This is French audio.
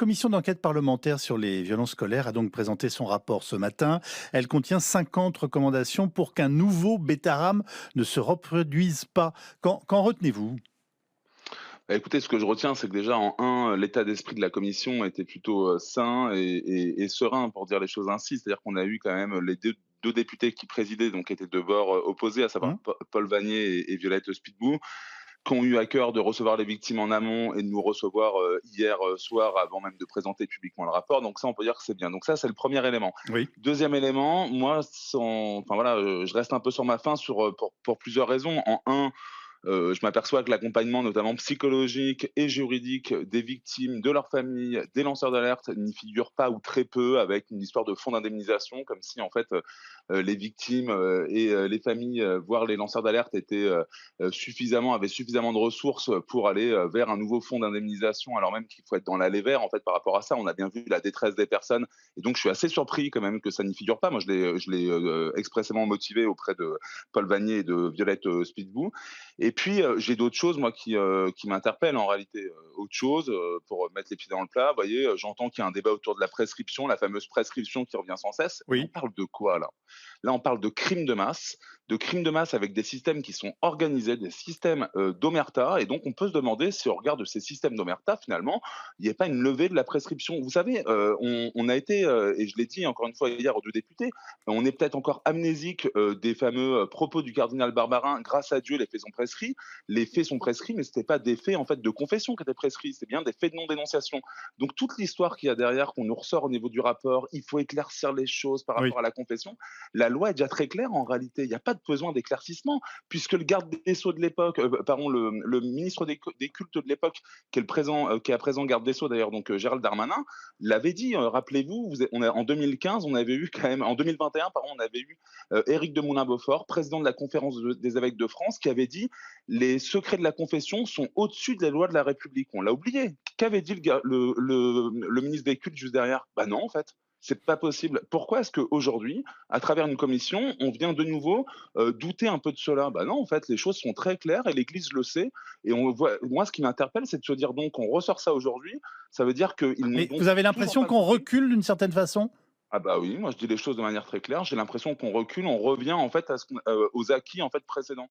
Commission d'enquête parlementaire sur les violences scolaires a donc présenté son rapport ce matin. Elle contient 50 recommandations pour qu'un nouveau Betaram ne se reproduise pas. Qu'en retenez-vous? Bah, écoutez, ce que je retiens, c'est que déjà en un, l'état d'esprit de la commission était plutôt, sain et serein pour dire les choses ainsi. C'est-à-dire qu'on a eu quand même les 2 députés qui présidaient, donc qui étaient de bords, opposés, à savoir Hum. Paul Vannier et Violette Spitbou, qui ont eu à cœur de recevoir les victimes en amont et de nous recevoir, hier, soir avant même de présenter publiquement le rapport. Donc ça, on peut dire que c'est bien. Donc ça, c'est le premier élément. Oui. Deuxième élément, moi, enfin voilà, je reste un peu sur ma faim pour plusieurs raisons. En un, je m'aperçois que l'accompagnement, notamment psychologique et juridique des victimes, de leurs familles, des lanceurs d'alerte n'y figure pas ou très peu, avec une histoire de fonds d'indemnisation, comme si en fait, les victimes, les familles, voire les lanceurs d'alerte étaient, avaient suffisamment de ressources pour aller, vers un nouveau fonds d'indemnisation, alors même qu'il faut être dans l'allée vers en fait par rapport à ça. On a bien vu la détresse des personnes et donc je suis assez surpris quand même que ça n'y figure pas. Moi je l'ai, expressément motivé auprès de Paul Vannier et de Violette, Spitbou. Et puis, j'ai d'autres choses moi qui m'interpellent en réalité, autre chose, pour mettre les pieds dans le plat. Vous voyez, j'entends qu'il y a un débat autour de la prescription, la fameuse prescription qui revient sans cesse. Mais on Oui. parle de quoi là? Là, on parle de crimes de masse avec des systèmes qui sont organisés, des systèmes, d'omerta, et donc on peut se demander si au regard de ces systèmes d'omerta, finalement, il n'y a pas une levée de la prescription. Vous savez, on a été, et je l'ai dit encore une fois hier aux 2 députés, on est peut-être encore amnésique, des fameux, propos du cardinal Barbarin: «Grâce à Dieu, les faits sont prescrits». Les faits sont prescrits, mais c'était pas des faits, en fait, de confession qui étaient prescrits, c'est bien des faits de non-dénonciation. Donc toute l'histoire qu'il y a derrière, qu'on nous ressort au niveau du rapport, il faut éclaircir les choses par Oui. rapport à la confession. La loi est déjà très claire en réalité, il n'y a pas de besoin d'éclaircissement, puisque le garde des Sceaux de l'époque, pardon, le ministre des cultes de l'époque, qui est à présent garde des Sceaux d'ailleurs, donc Gérald Darmanin, l'avait dit, rappelez-vous, en 2015, on avait eu quand même, en 2021, pardon, on avait eu Éric de Moulin-Beaufort, président de la conférence des évêques de France, qui avait dit: les secrets de la confession sont au-dessus des lois de la République. On l'a oublié. Qu'avait dit le ministre des cultes juste derrière? Bah non, en fait. C'est pas possible. Pourquoi est-ce qu'aujourd'hui, à travers une commission, on vient de nouveau douter un peu de cela? Bah non, en fait, les choses sont très claires et l'Église le sait. Et on voit, moi, ce qui m'interpelle, c'est de se dire donc, on ressort ça aujourd'hui. Ça veut dire qu'ils n'ont Mais donc vous avez toujours l'impression pas qu'on compris. recule d'une certaine façon? Ah bah oui, moi je dis les choses de manière très claire. J'ai l'impression qu'on recule, on revient en fait aux acquis en fait précédents.